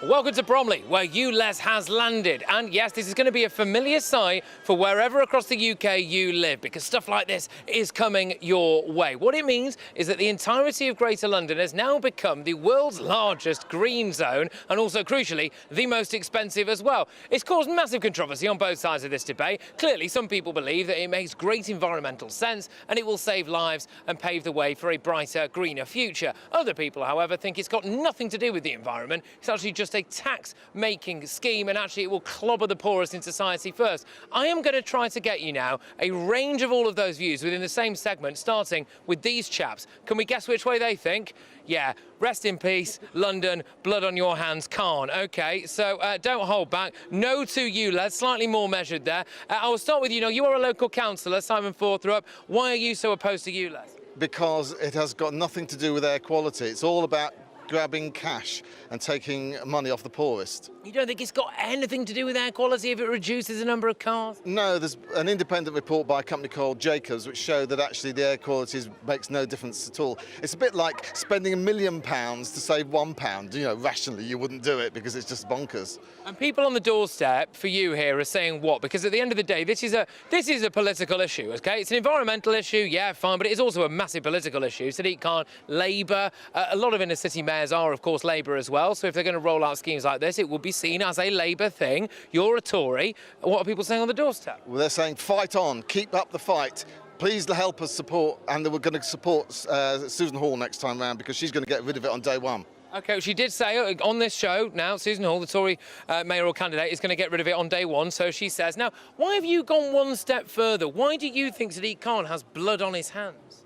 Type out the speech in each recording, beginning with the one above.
Welcome to Bromley, where ULEZ has landed. And yes, this is going to be a familiar sight for wherever across the UK you live, because stuff like this is coming your way. What it means is that the entirety of Greater London has now become the world's largest green zone, and also, crucially, the most expensive as well. It's caused massive controversy on both sides of this debate. Clearly, some people believe that it makes great environmental sense and it will save lives and pave the way for a brighter, greener future. Other people, however, think it's got nothing to do with the environment. It's actually just a tax-making scheme, and actually it will clobber the poorest in society first. I am going to try to get you now a range of all of those views within the same segment, starting with these chaps. Can we guess which way they think? Yeah, rest in peace, London, blood on your hands, Khan. OK, so don't hold back. No to ULEZ, slightly more measured there. I will start with you now. You are a local councillor, Simon Fawthrop. Why are you so opposed to ULEZ? Because it has got nothing to do with air quality. It's all about grabbing cash and taking money off the poorest. You don't think it's got anything to do with air quality if it reduces the number of cars? No, there's an independent report by a company called Jacobs which showed that actually the air quality makes no difference at all. It's a bit like spending £1 million to save £1. You know, rationally you wouldn't do it because it's just bonkers. And people on the doorstep for you here are saying what? Because at the end of the day, this is a political issue, OK? It's an environmental issue, yeah, fine, but it is also a massive political issue. Sadiq Khan, Labour, a lot of inner city mayors are, of course, Labour as well. So if they're going to roll out schemes like this, it will be seen as a Labour thing. You're a Tory. What are people saying on the doorstep? Well, they're saying fight on, keep up the fight. Please help us support, and we're going to support Susan Hall next time round because she's going to get rid of it on day one. OK, well, she did say on this show now, Susan Hall, the Tory mayoral candidate, is going to get rid of it on day one, so she says. Now, why have you gone one step further? Why do you think Sadiq Khan has blood on his hands?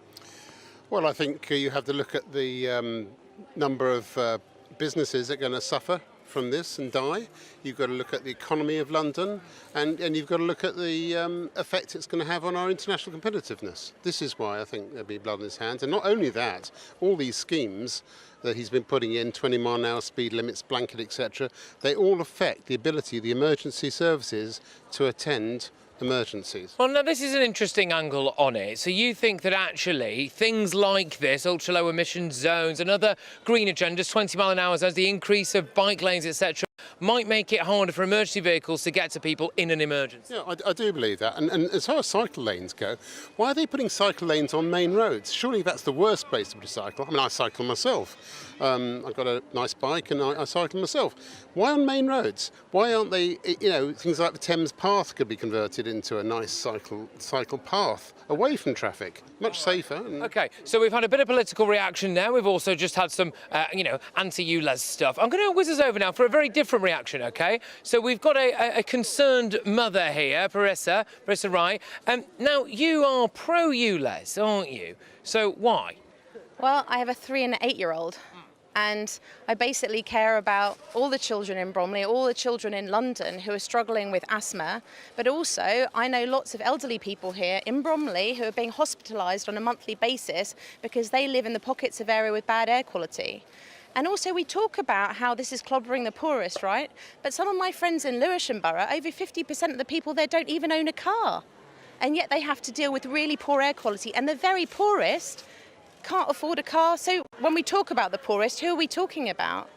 Well, I think you have to look at the number of businesses that are going to suffer from this and die. You've got to look at the economy of London, and you've got to look at the effect it's going to have on our international competitiveness. This is why I think there'll be blood in his hands. And not only that, all these schemes that he's been putting in, 20-mile-an-hour speed limits, blanket, etc., they all affect the ability of the emergency services to attend emergencies. Well, now, this is an interesting angle on it. So you think that actually things like this, ultra-low emission zones and other green agendas, 20-mile-an-hour zones, the increase of bike lanes, etc., might make it harder for emergency vehicles to get to people in an emergency? Yeah, I do believe that. And as far as cycle lanes go, why are they putting cycle lanes on main roads? Surely that's the worst place to put a cycle. I mean, I cycle myself. I've got a nice bike and I cycle myself. Why on main roads? Why aren't they, you know, things like the Thames Path could be converted into a nice cycle path away from traffic, much safer. OK, so we've had a bit of political reaction now. We've also just had some, anti-ULEZ stuff. I'm going to whiz us over now for a very different reaction, OK? So we've got a concerned mother here, Parisa Wright. Now, you are pro-ULEZ, aren't you? So why? Well, I have a 3- and an 8-year-old. And I basically care about all the children in Bromley, all the children in London who are struggling with asthma. But also, I know lots of elderly people here in Bromley who are being hospitalised on a monthly basis because they live in the pockets of area with bad air quality. And also, we talk about how this is clobbering the poorest, right? But some of my friends in Lewisham Borough, over 50% of the people there don't even own a car. And yet they have to deal with really poor air quality. And the very poorest can't afford a car. So when we talk about the poorest, who are we talking about?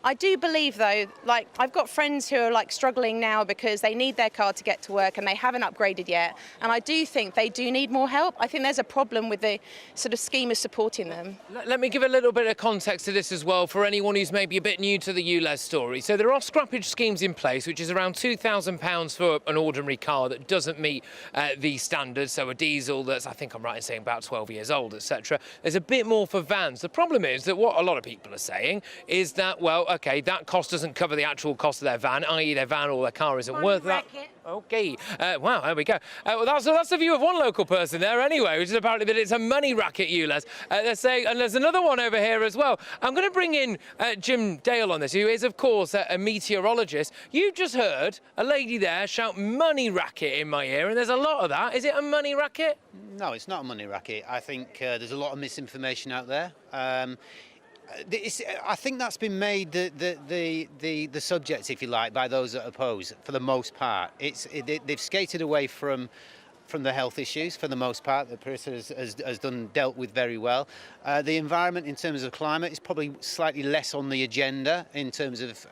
I do believe, though, like, I've got friends who are like struggling now because they need their car to get to work and they haven't upgraded yet. And I do think they do need more help. I think there's a problem with the sort of scheme of supporting them. Let me give a little bit of context to this as well for anyone who's maybe a bit new to the ULEZ story. So there are scrappage schemes in place, which is around £2,000 for an ordinary car that doesn't meet the standards. So a diesel that's, I think I'm right in saying, about 12 years old, etc. There's a bit more for vans. The problem is that what a lot of people are saying is that, well, OK, that cost doesn't cover the actual cost of their van, i.e. their van or their car isn't worth that. OK. Wow, there we go. Well, that's the view of one local person there anyway, which is apparently that it's a money racket, ULEZ. They're saying, and there's another one over here as well. I'm going to bring in Jim Dale on this, who is, of course, a meteorologist. You've just heard a lady there shout money racket in my ear, and there's a lot of that. Is it a money racket? No, it's not a money racket. I think there's a lot of misinformation out there. I think that's been made the subject, if you like, by those that oppose, for the most part. They've skated away from from the health issues for the most part that Parisa has dealt with very well. The environment in terms of climate is probably slightly less on the agenda in terms of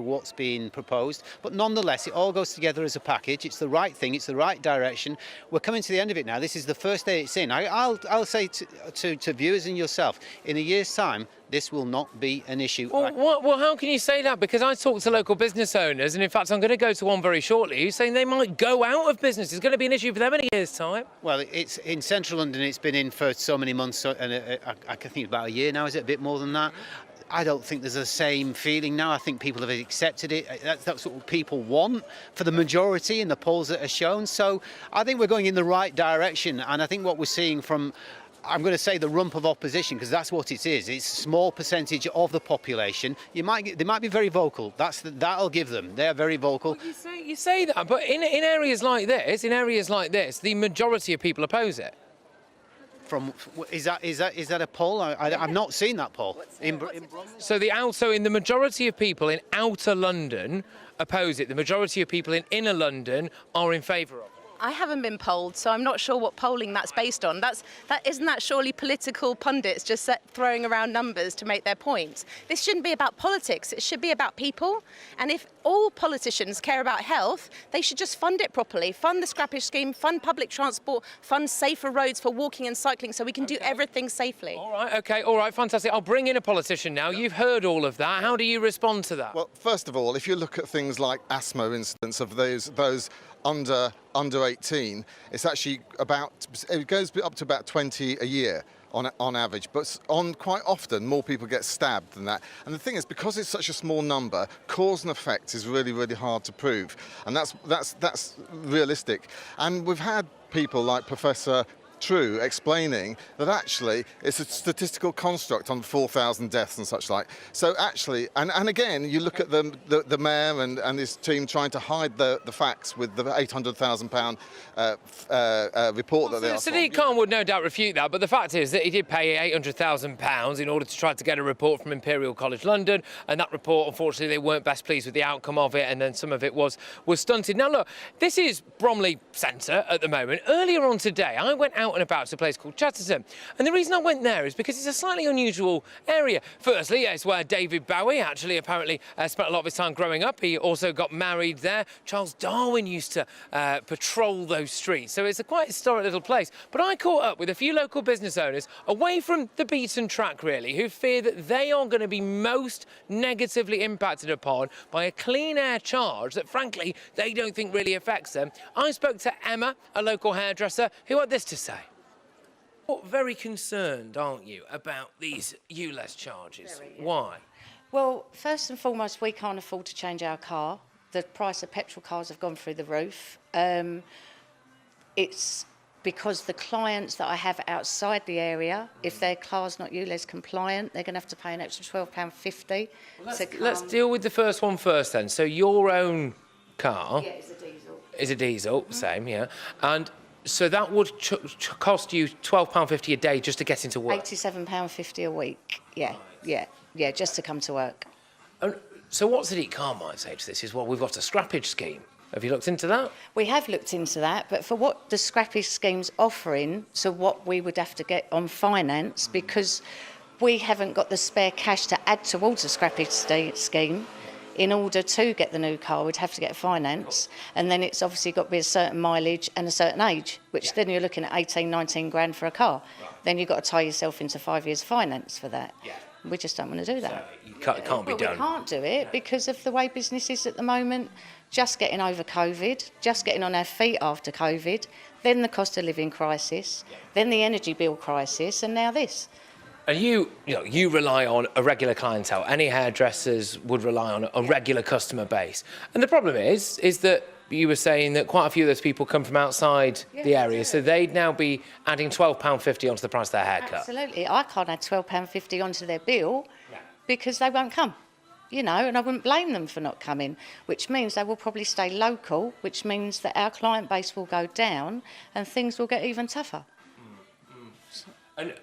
what's being proposed, but nonetheless it all goes together as a package. It's the right thing, it's the right direction. We're coming to the end of it now. This is the first day it's in. I'll say to viewers and yourself, in a year's time this will not be an issue. Well, how can you say that? Because I talk to local business owners, and in fact I'm going to go to one very shortly, who's saying they might go out of business. It's going to be an issue for them in a year's time. Well, it's in central London. It's been in for so many months, and I think it's about a year now. Is it a bit more than that? I don't think there's the same feeling now. I think people have accepted it. That's what people want for the majority in the polls that are shown. So I think we're going in the right direction, and I think what we're seeing from, I'm going to say, the rump of opposition, because that's what it is. It's a small percentage of the population. They might be very vocal. That'll give them. They're very vocal. Well, you say that, but in areas like this, the majority of people oppose it. Is that a poll? I've not seen that poll. In Bromley? So in the majority of people in outer London oppose it. The majority of people in inner London are in favour of it. I haven't been polled, so I'm not sure what polling that's based on. Isn't that surely political pundits just throwing around numbers to make their point? This shouldn't be about politics. It should be about people. And if all politicians care about health, they should just fund it properly. Fund the scrappage scheme, fund public transport, fund safer roads for walking and cycling so we can do everything safely. All right, fantastic. I'll bring in a politician now. You've heard all of that. How do you respond to that? Well, first of all, if you look at things like asthma incidents of those under 18, it's actually it goes up to about 20 a year on average, but quite often more people get stabbed than that. And the thing is, because it's such a small number, cause and effect is really, really hard to prove, and that's realistic. And we've had people like Professor True explaining that actually it's a statistical construct on 4,000 deaths and such like. So actually, and again, you look at the mayor and his team trying to hide the facts with the £800,000 report that they are. Sadiq Khan would no doubt refute that, but the fact is that he did pay £800,000 in order to try to get a report from Imperial College London, and that report, unfortunately, they weren't best pleased with the outcome of it, and then some of it was stunted. Now look, this is Bromley Centre at the moment. Earlier on today, I went out and about to a place called Chatterton, and the reason I went there is because it's a slightly unusual area. Firstly, it's where David Bowie actually apparently spent a lot of his time growing up. He also got married there. Charles Darwin used to patrol those streets, so it's a quite historic little place. But I caught up with a few local business owners away from the beaten track, really, who fear that they are going to be most negatively impacted upon by a clean air charge that, frankly, they don't think really affects them. I spoke to Emma, a local hairdresser, who had this to say. You're very concerned, aren't you, about these ULEZ charges? Very, yeah. Why? Well, first and foremost, we can't afford to change our car. The price of petrol cars have gone through the roof. It's because the clients that I have outside the area, if their car's not ULEZ compliant, they're going to have to pay an extra £12.50 to come. Let's deal with the first one first then. So your own car... Yeah, it's a diesel. Is a diesel, same, yeah. And so that would cost you £12.50 a day just to get into work? £87.50 a week, yeah, just to come to work. And so what Sadiq Khan might say to this is, well, we've got a scrappage scheme. Have you looked into that? We have looked into that, but for what the scrappage scheme's offering, so what we would have to get on finance, because we haven't got the spare cash to add towards the scrappage scheme, in order to get the new car, we'd have to get finance, and then it's obviously got to be a certain mileage and a certain age, which then you're looking at 18, 19 grand for a car. Right. Then you've got to tie yourself into 5 years finance for that. Yeah. We just don't want to do that. So it can't be done. We can't do it because of the way business is at the moment, just getting over COVID, just getting on our feet after COVID, then the cost of living crisis, then the energy bill crisis, and now this. And you rely on a regular clientele. Any hairdressers would rely on a regular customer base. And the problem is that you were saying that quite a few of those people come from outside the area, so they'd now be adding £12.50 onto the price of their haircut. Absolutely. I can't add £12.50 onto their bill because they won't come, and I wouldn't blame them for not coming, which means they will probably stay local, which means that our client base will go down and things will get even tougher. And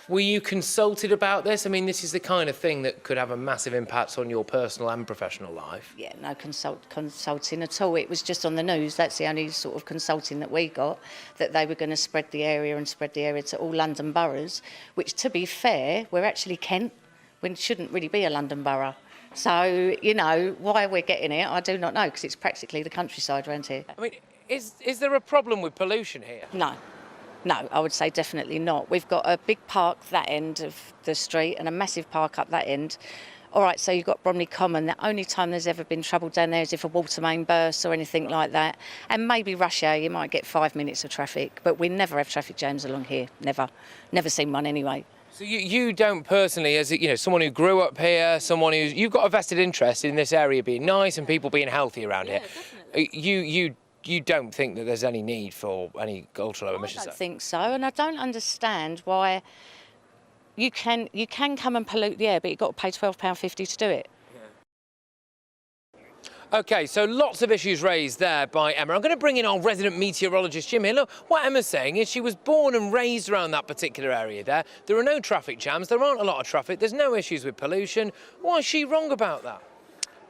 Were you consulted about this? I mean, this is the kind of thing that could have a massive impact on your personal and professional life. Yeah, no consulting at all. It was just on the news. That's the only sort of consulting that we got, that they were going to spread the area to all London boroughs, which, to be fair, we're actually Kent. We shouldn't really be a London borough. So, you know, why we're getting it, I do not know, because it's practically the countryside around here. I mean, is there a problem with pollution here? No, I would say definitely not. We've got a big park that end of the street and a massive park up that end. All right, so you've got Bromley Common. The only time there's ever been trouble down there is if a water main bursts or anything like that. And maybe rush hour, you might get 5 minutes of traffic, but we never have traffic jams along here, never. Never seen one anyway. So you don't personally, as you know, someone who grew up here, someone who's, you've got a vested interest in this area being nice and people being healthy around here. Definitely. You don't think that there's any need for any ultra-low emissions? I don't think so, and I don't understand why you can come and pollute the air, but you've got to pay £12.50 to do it. OK, so lots of issues raised there by Emma. I'm going to bring in our resident meteorologist, Jim, here. Look, what Emma's saying is she was born and raised around that particular area there. There are no traffic jams, there aren't a lot of traffic, there's no issues with pollution. Why is she wrong about that?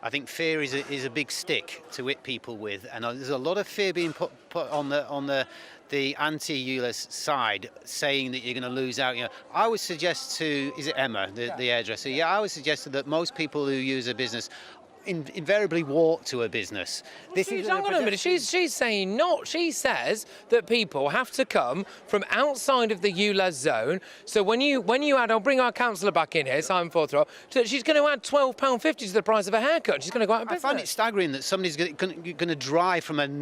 I think fear is a big stick to hit people with, and there's a lot of fear being put on the anti-ULEZ side, saying that you're going to lose out. You know, I would suggest to, is it Emma, the hairdresser? Yeah, I would suggest that most people who use a business invariably walk to a business. Hang on a minute, she's saying not. She says that people have to come from outside of the ULEZ zone. So when you add, I'll bring our councillor back in here, Simon Fawthrop, she's going to add £12.50 to the price of a haircut. She's going to go out of business. I find it staggering that somebody's going to drive from outside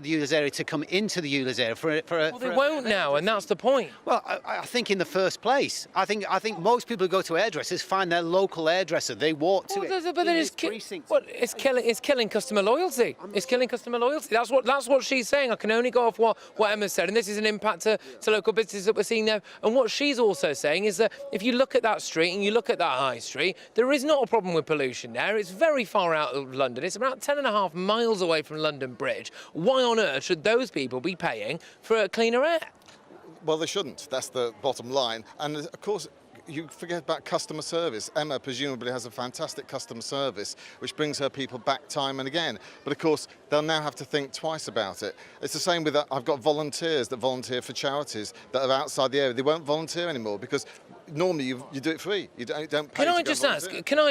the ULEZ area to come into the ULEZ area Well, they won't now, and that's the point. Well, I think in the first place, I think most people who go to hairdressers find their local hairdresser. They walk to it. But then it's killing customer loyalty. It's killing customer loyalty. That's what she's saying. I can only go off what Emma said, and this is an impact to local businesses that we're seeing there. And what she's also saying is that if you look at that street and you look at that high street, there is not a problem with pollution there. It's very far out of London. It's about 10.5 miles away from London Bridge. Why on earth should those people be paying for cleaner air? Well, they shouldn't. That's the bottom line. And of course, you forget about customer service. Emma presumably has a fantastic customer service, which brings her people back time and again. But of course, they'll now have to think twice about it. It's the same with, I've got volunteers that volunteer for charities that are outside the area. They won't volunteer anymore because normally you do it free. You don't pay. Can I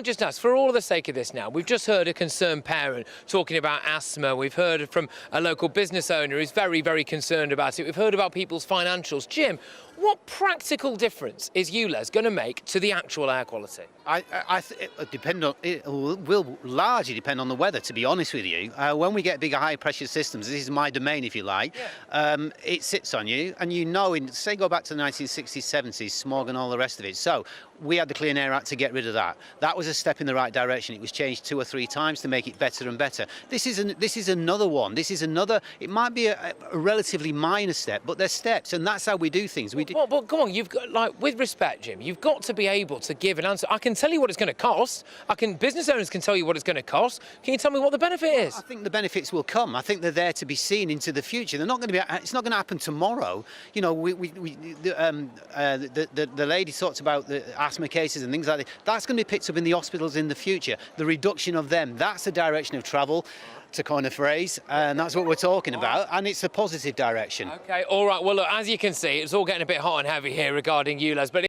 just ask, for all the sake of this now, we've just heard a concerned parent talking about asthma. We've heard from a local business owner who's very, very concerned about it. We've heard about people's financials. Jim, what practical difference is ULEZ going to make to the actual air quality? It will largely depend on the weather, to be honest with you. When we get bigger high pressure systems, this is my domain if you like, it sits on you, and you know, say go back to the 1960s, 70s, smog and all the rest of it. So we had the Clean Air Act to get rid of that. That was a step in the right direction. It was changed 2 or 3 times to make it better and better. This is another one. It might be a relatively minor step, but they're steps, and that's how we do things. But come on, you've got, like, with respect, Jim, you've got to be able to give an answer. I can tell you what it's going to cost. Business owners can tell you what it's going to cost. Can you tell me what the benefit is? I think the benefits will come. I think they're there to be seen into the future. They're not going to be. It's not going to happen tomorrow. You know, the lady talked about the asthma cases and things like that. That's going to be picked up in the hospitals in the future. The reduction of them. That's the direction of travel, to coin a phrase, and that's what we're talking about, and it's a positive direction. OK, all right. Well, look, as you can see, it's all getting a bit hot and heavy here regarding ULEZ, but